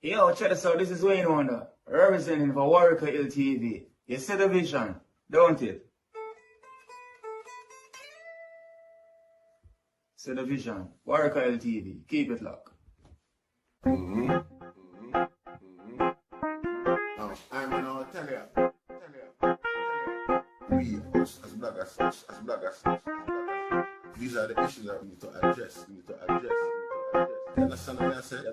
Yo, check this out. This is Wayne Wonder, representing for Warrior LTV. You see the vision, don't it? See the vision. Warrior LTV. Keep it locked. I'm gonna tell you. We, as bloggers, these are the issues that we need to address. You understand what I said?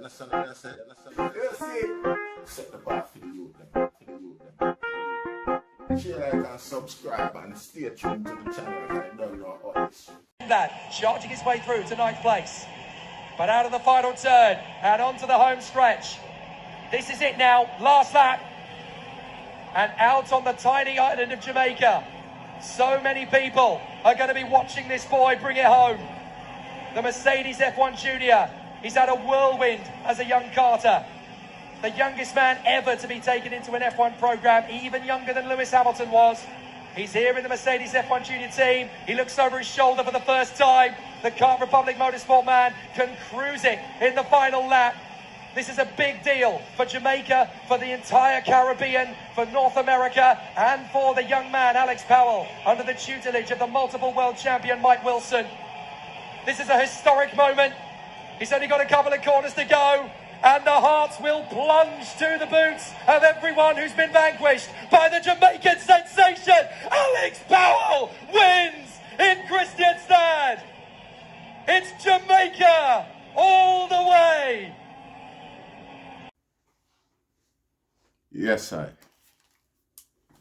Set the bar for the youth. Share, like, and subscribe, and stay tuned to the channel. I don't know all this. That charging his way through to ninth place, but out of the final turn and onto the home stretch. This is it now, last lap, and out on the tiny island of Jamaica. So many people are going to be watching this boy bring it home. The Mercedes F1 Junior. He's had a whirlwind as a young Carter. The youngest man ever to be taken into an F1 program, even younger than Lewis Hamilton was. He's here in the Mercedes F1 Junior team. He looks over his shoulder for the first time. The Kart Republic Motorsport man can cruise it in the final lap. This is a big deal for Jamaica, for the entire Caribbean, for North America, and for the young man, Alex Powell, under the tutelage of the multiple world champion, Mike Wilson. This is a historic moment. He's only got a couple of corners to go, and the hearts will plunge to the boots of everyone who's been vanquished by the Jamaican sensation. Alex Powell wins in Kristianstad. It's Jamaica all the way. Yes, I.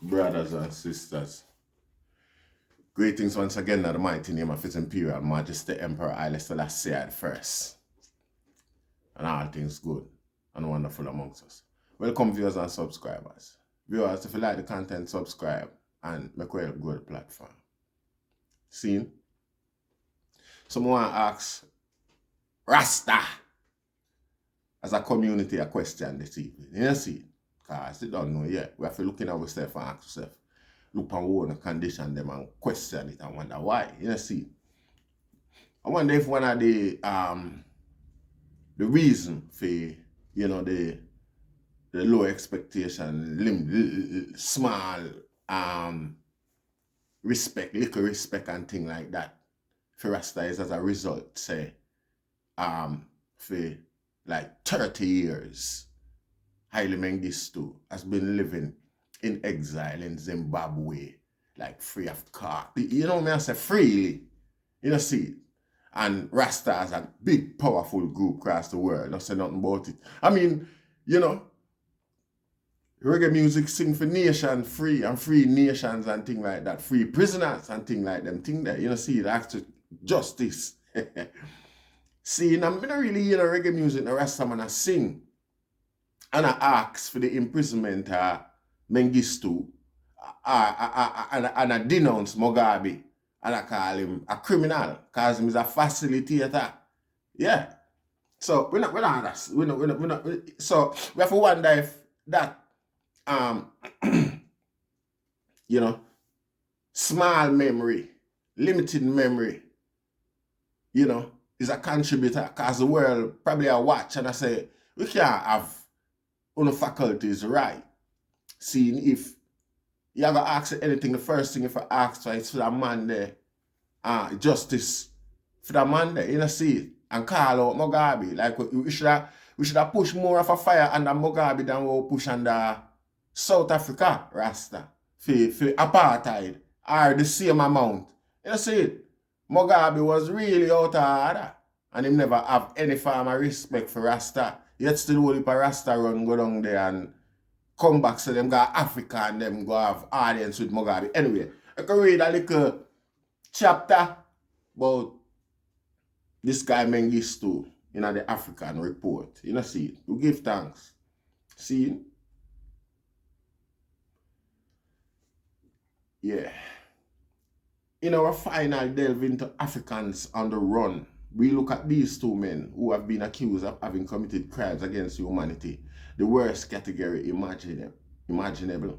Brothers and sisters. Greetings once again in the mighty name of His Imperial Majesty Emperor Haile Selassie I first. And all things good and wonderful amongst us. Welcome viewers and subscribers. Viewers, if you like the content, subscribe and make way grow the platform. Seen? Someone asks Rasta as a community a question this evening. You see? Because they don't know yet. We have to look in ourselves and ask ourselves, look on what the condition them and question it and wonder why. You see? I wonder if one of the reason for, the low expectation, small respect, little respect and thing like that for Rasta is as a result, say, for like 30 years, Haile Menghistu has been living in exile in Zimbabwe, like free of cost. You know me, I say freely. You see? And Rasta as a big, powerful group across the world. Don't say nothing about it. I mean, reggae music sing for nation free and free nations and things like that. Free prisoners and things like them. Thing that, see, the actual justice. See, I'm not really, reggae music, the Rasta man I sing. And I ask for the imprisonment of Menghistu. And I denounce Mugabe. And I call him a criminal, because he's a facilitator. Yeah. So we're not so we have to wonder if that small memory, limited memory, is a contributor, because the world probably a watch and I say we can't have on faculties right. Seeing if you ever ask anything, the first thing if I ask for is for that man there, justice for that man there, see, and call out Mugabe. Like we should have pushed more of a fire under Mugabe than we push under South Africa, Rasta, for apartheid, or the same amount. See, Mugabe was really out of order, and he never have any form of respect for Rasta. Yet still hold up a Rasta run, go down there and come back, so them go Africa and them go have audience with Mugabe. Anyway, I can read a little chapter about this guy Menghistu in the African report. See it. We give thanks. See? Yeah. In our final delve into Africans on the run, we look at these two men who have been accused of having committed crimes against humanity, the worst category imaginable.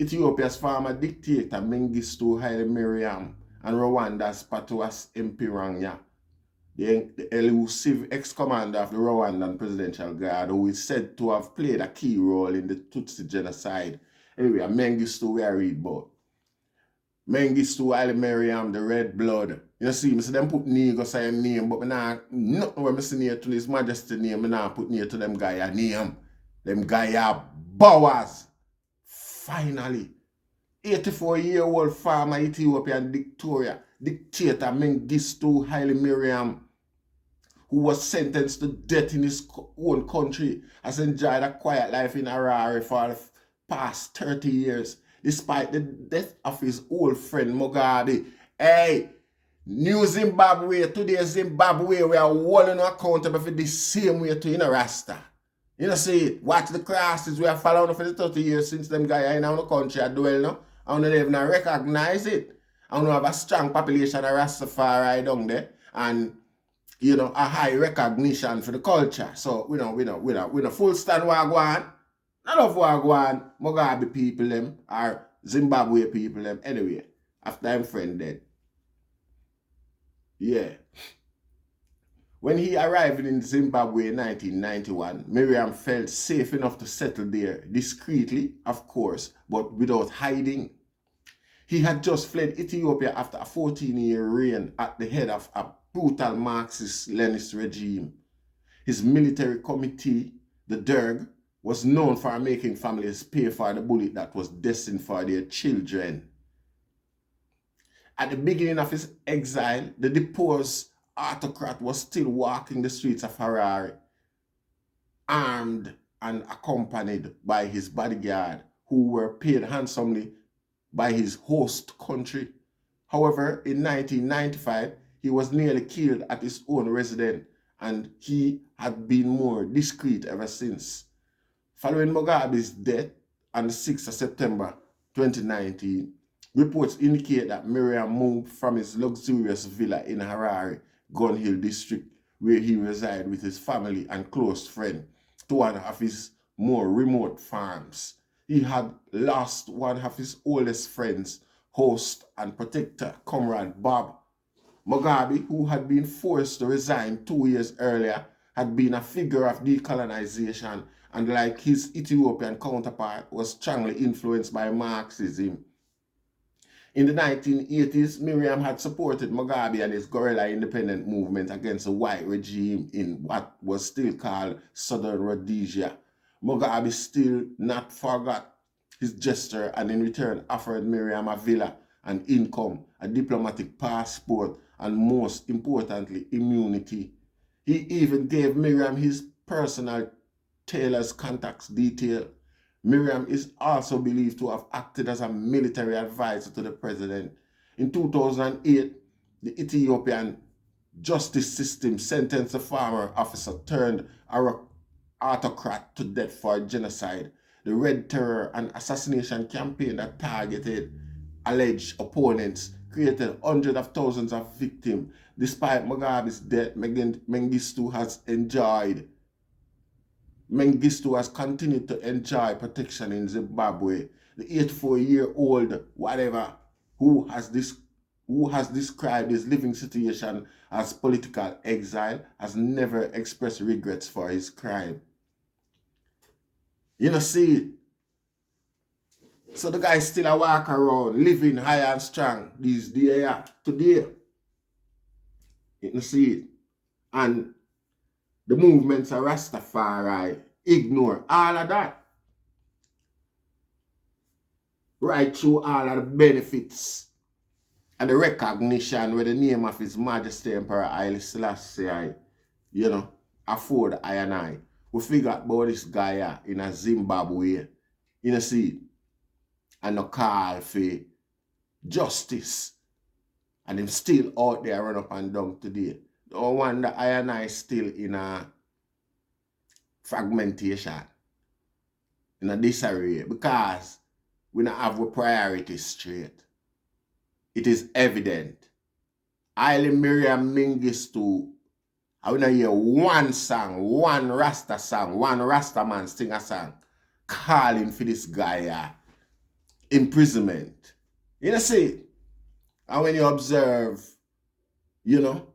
Ethiopia's former dictator Mengistu Haile Mariam and Rwanda's Patwas Mpiranya the elusive ex-commander of the Rwandan Presidential Guard, who is said to have played a key role in the Tutsi genocide. Anyway, Menghistu we read about. Menghistu, Ali Miriam, the red blood. You see, me say them put Negro say him name, but me nah, nothing when me see near to His Majesty name, me nah put near to them guy a name. Them guy are bowers. Finally, 84-year-old farmer Ethiopian dictator Menghistu Haile Miriam, who was sentenced to death in his own country, has enjoyed a quiet life in Harare for the past 30 years, despite the death of his old friend Mugabe. Hey, New Zimbabwe, today Zimbabwe, we are holding accountable for the same way to Rasta. You know, see, watch the crosses we are following for the 30 years since them guys in our country are dwell now. I don't even recognize it. I don't have a strong population of Rastafari down there. And you know, a high recognition for the culture. So we don't full stand wagwan. None of wagwan, Mugabe people them or Zimbabwe people them. Anyway, after I'm friend dead. Yeah. When he arrived in Zimbabwe in 1991, Miriam felt safe enough to settle there discreetly, of course, but without hiding. He had just fled Ethiopia after a 14-year reign at the head of a brutal Marxist-Leninist regime. His military committee, the Derg, was known for making families pay for the bullet that was destined for their children. At the beginning of his exile, the deposed autocrat was still walking the streets of Harare, armed and accompanied by his bodyguard, who were paid handsomely by his host country. However, in 1995, he was nearly killed at his own residence, and he had been more discreet ever since. Following Mugabe's death on the 6th of September 2019, reports indicate that Miriam moved from his luxurious villa in Harare, Gun Hill district, where he resided with his family and close friend, to one of his more remote farms. He had lost one of his oldest friends, host and protector, Comrade Bob. Mugabe, who had been forced to resign 2 years earlier, had been a figure of decolonization and, like his Ethiopian counterpart, was strongly influenced by Marxism. In the 1980s, Miriam had supported Mugabe and his guerrilla independent movement against the white regime in what was still called Southern Rhodesia. Mugabe still not forgot his gesture and in return offered Miriam a villa, an income, a diplomatic passport, and most importantly, immunity. He even gave Miriam his personal tailor's contacts detail. Miriam is also believed to have acted as a military advisor to the president. In 2008, the Ethiopian justice system sentenced a former officer turned autocrat to death for genocide. The Red Terror and assassination campaign that targeted alleged opponents created hundreds of thousands of victims. Despite Mugabe's death, Menghistu has continued to enjoy protection in Zimbabwe. The 84-year-old whatever who has described his living situation as political exile has never expressed regrets for his crime. You know, see, so the guy still a walk around, living high and strong these days, today. You know, see it. And the movements of Rastafari ignore all of that. Right through all of the benefits and the recognition with the name of His Majesty Emperor Haile Selassie, you know, afford I and I. We figured about this guy in a Zimbabwe, you know, see, and no call for justice. And him still out there run up and down today. No wonder I and I still in a fragmentation, in a disarray, because we don't have our priorities straight. It is evident. Haile Miriam Menghistu, I will not hear one song, one Rasta song, one Rasta man sing a song calling for this guy imprisonment. You know, see, and when you observe, you know,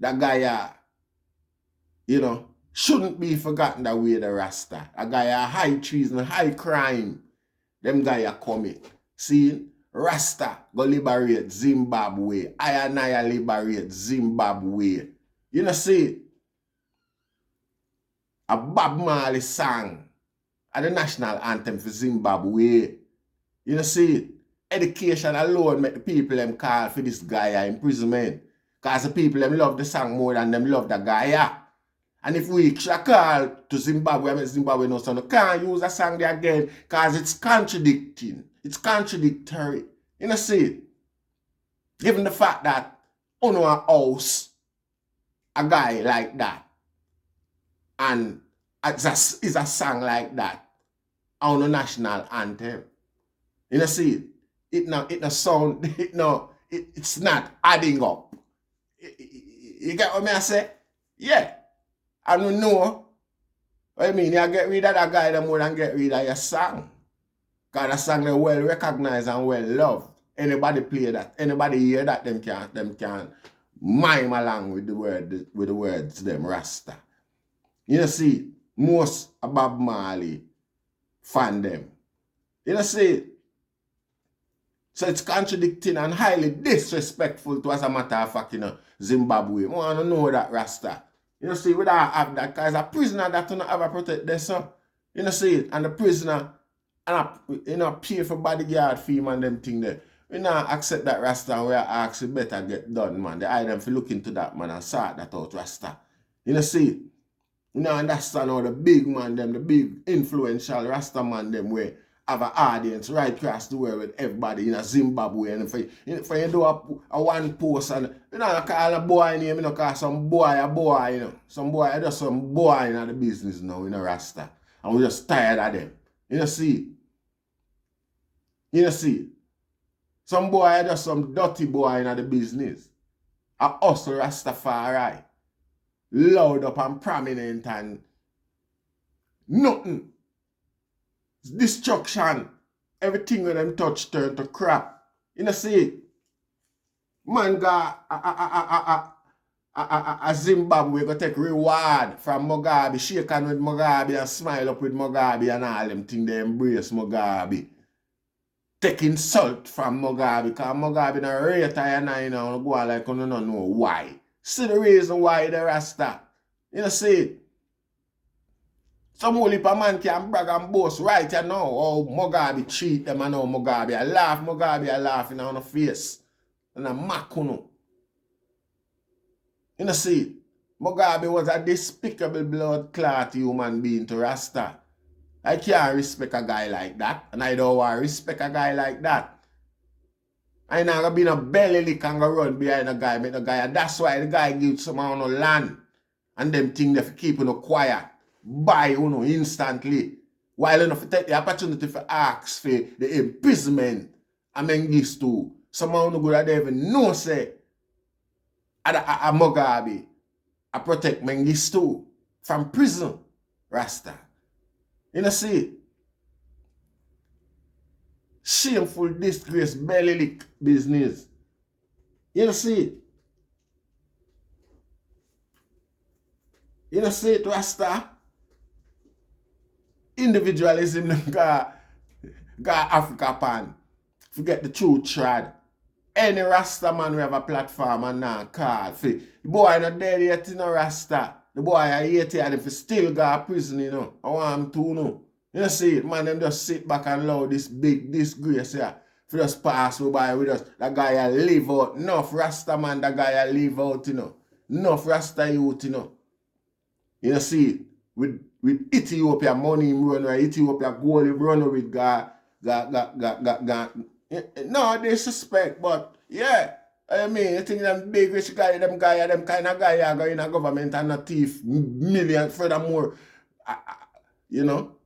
that guy, you know, shouldn't be forgotten that way the Rasta. A guy high treason, high crime. Them guy commit. See, Rasta go liberate Zimbabwe. I and I liberate Zimbabwe. You know, see, a Bob Marley song are the national anthem for Zimbabwe. You know, see, education alone make the people them call for this guy imprisonment. Because the people them love the song more than them love the guy. And if we should call to Zimbabwe, I mean Zimbabwe no son, can't use the song there again because it's contradicting. It's contradictory. You know, see, given the fact that on our house, a guy like that, and it's a song like that on the national anthem. You know, see, it's not adding up. You get what I say? Yeah. I don't know. What I mean, you get rid of that guy the more than get rid of your song. Because the song is well recognized and well loved. Anybody play that, anybody hear that, them can mime along with the words them Rasta. You know, see, most of Bob Marley fan them. You know, see, so it's contradicting and highly disrespectful to, as a matter of fact, you know, Zimbabwe. I want to know that Rasta. You know, see, without have that, because a prisoner that do not have a protect their son. You know, see, and the prisoner, and you know, pay for bodyguard fee and them thing there. We not accept that Rasta and we are actually better get done, man. The item for look into that, man, and sort that out, Rasta. You know, see, you know, understand how the big man, them, the big influential Rasta man, them, where have an audience right across the world with everybody in Zimbabwe. And if you do a one post and you know, call a boy name, you know, call some boy a boy, you know. Some boy, just some boy in the business now, you know, Rasta. And we just tired of them. You know, see? You know, see? Some boy, just some dirty boy in the business. A hustle Rastafari. Loud up and prominent and nothing. Destruction. Everything when them touch turn to crap. You know, see? Man got a Zimbabwe go take reward from Mugabe, shake hand with Mugabe and smile up with Mugabe and all them things they embrace Mugabe. Take insult from Mugabe because Mugabe no rate and now go on like you don't know why. See the reason why the Rasta. You know, see? Some whole heap of man can brag and boast right you know how Mugabe treat them and how Mugabe. I laugh in on the face. And I mock you. You know, see, Mugabe was a despicable blood clot human being to Rasta. I can't respect a guy like that. And I don't want to respect a guy like that. I ain't gonna be no belly lick and go run behind a guy, make a guy. And that's why the guy gives some amount of land. And them things they keep quiet. Buy instantly. While you take the opportunity for ask for the imprisonment and Menghistu. Someone who go there even know say a Mugabe I protect Menghistu from prison. Rasta. You know, see? Shameful disgrace, belly lick business. You know, see? You know, see it, Rasta? Individualism got Africa pan. Forget the truth, trad. Any Rasta man we have a platform and now call. The boy not dead yet, you know, Rasta. The boy I hate it and if he still got prison, you know. I want him to know. You know, see it, man, them just sit back and allow this big disgrace here. If you just pass by with us, that guy I live out. Enough Rasta man, that guy I live out, you know. Enough Rasta youth, you know. You know, see it. With Ethiopia money him run with Ethiopia gold him run with God. No disrespect, but yeah. I mean, you think them big rich guy, them kind of guy are going in government and a thief million furthermore. You know.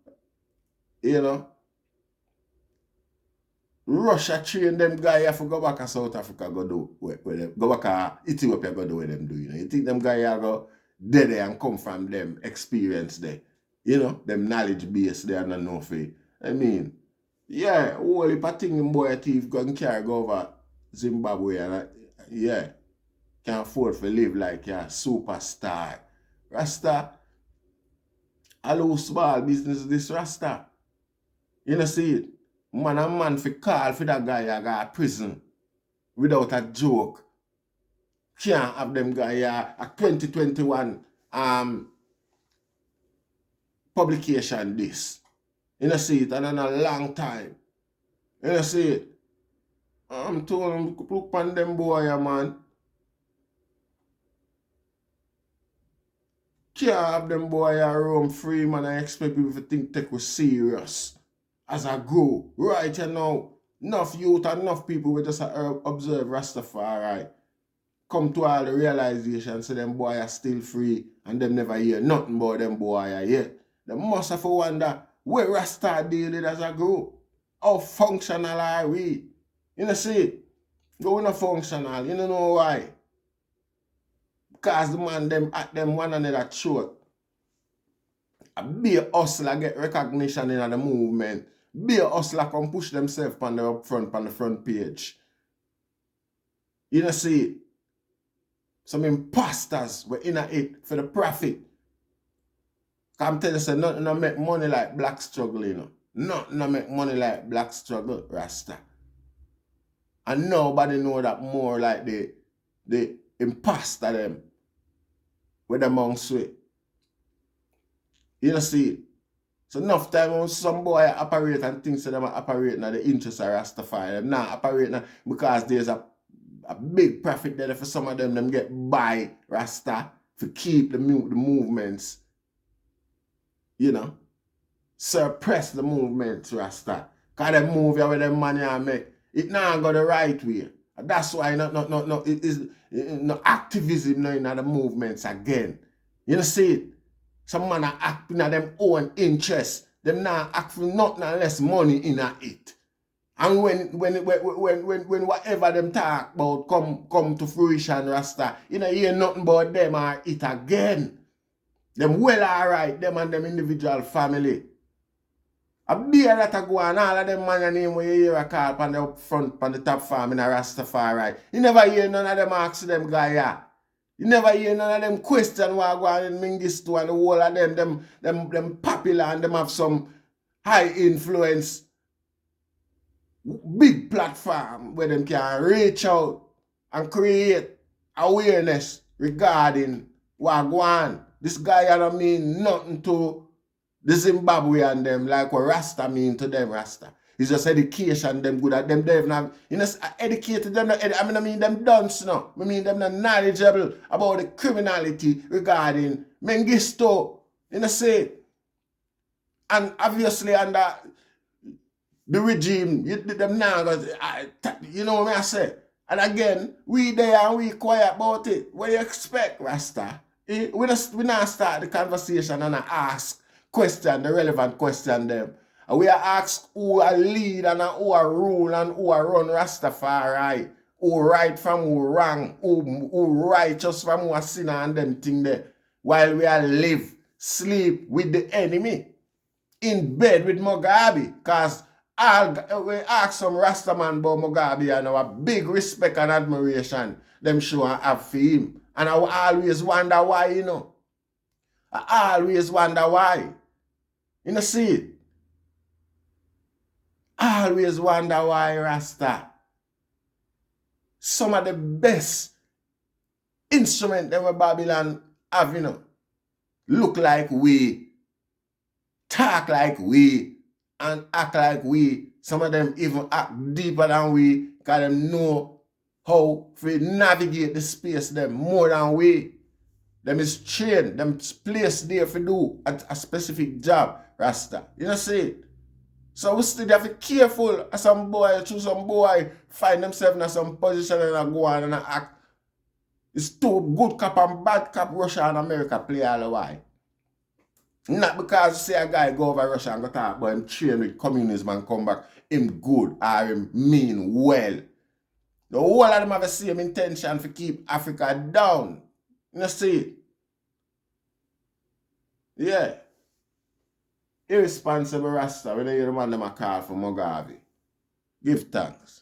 Russia train them guy have to go back to South Africa go do where them go back to Ethiopia go do what them do, you know. You think them guy are go there and come from them experience there. You know, them knowledge base there and no fee. I mean, yeah, whole heap of thing boy thief go and carry go over Zimbabwe and yeah. can afford to live like a superstar. Rasta, hello small business this Rasta. You know see it? Man and man for call for that guy I got prison without a joke. Can't have them guy a 2021 publication this. You know see it, and in a long time. You know see it. I'm told him look on them boy, man. Can't have them boy roam free, man. I expect people to think tech was serious. As I grow, right you now, enough youth and enough people will just observe Rastafari. Come to all the realization, so them boy are still free and them never hear nothing about them boy yet. They must have to wonder where Rasta deal it as I grow. How functional are we? You know see it? We're not functional, you know why? Because the man them at them one another throat. A be a hustler get recognition in the movement. Be a hustler come push themselves on the up front, on the front page. You know see it? Some imposters were in it for the profit. I'm telling you, say, nothing no make money like black struggle, you know. Nothing no make money like black struggle, Rasta. And nobody know that more like the imposter them with amongst it. You know see it? So enough time when some boy operate and thinks that them are operating at the interest of Rastafari. Them not operating because there's a big profit there for some of them. Them get by Rasta to keep the movements, you know, suppress the movements, Rasta. Because them move here with them money and make it now go the right way. And that's why it is no activism now in the movements again. You know see it? Some man are acting at them own interest. Them not act for nothing unless money in it. And when whatever them talk about come to fruition, Rasta, you know, hear nothing about them or it again. Them well alright, them and them individual family. A beer that a go on, all of them man name where you hear a call on the up front, on the top farm in a Rastafari. You never hear none of them ask them guy, yeah. You never hear none of them question what go on in Menghistu and the whole of them popular and them have some high influence, big platform where them can reach out and create awareness regarding what go on. This guy I don't mean nothing to the Zimbabwe and them like what Rasta mean to them, Rasta. It's just education, them good at them. They have, you know, educated them. I mean them dunce, no. I mean them not knowledgeable about the criminality regarding Menghistu. You know, say. And obviously under the regime, them now, you know what I say. And again, we there and we quiet about it. What do you expect, Rasta? We not start the conversation and ask question, the relevant question them. And we are asked who are lead and who are rule and who are run Rastafari. Who right from who wrong, who righteous from who are sinner and them thing there. While we are live, sleep with the enemy. In bed with Mugabe. Because we ask some Rastaman about Mugabe and our big respect and admiration them show and have for him. And I always wonder why, you know. I always wonder why. You know, see it? I always wonder why Rasta. Some of the best instruments that Babylon have, you know, look like we, talk like we, and act like we. Some of them even act deeper than we, because they know how to navigate the space them more than we. Them is trained, them placed there to do a specific job, Rasta. You know, see it? So we still have to be careful as some boy, find themselves in some position and go on and act. It's too good cop and bad cop, Russia and America play all the while. Not because you say a guy go over Russia and go talk about him train with communism and come back, him good or him mean well. The whole of them have the same intention to keep Africa down. You know, see it? Yeah. Irresponsible Rasta when they hear the man them a call for Mugabe. Give thanks.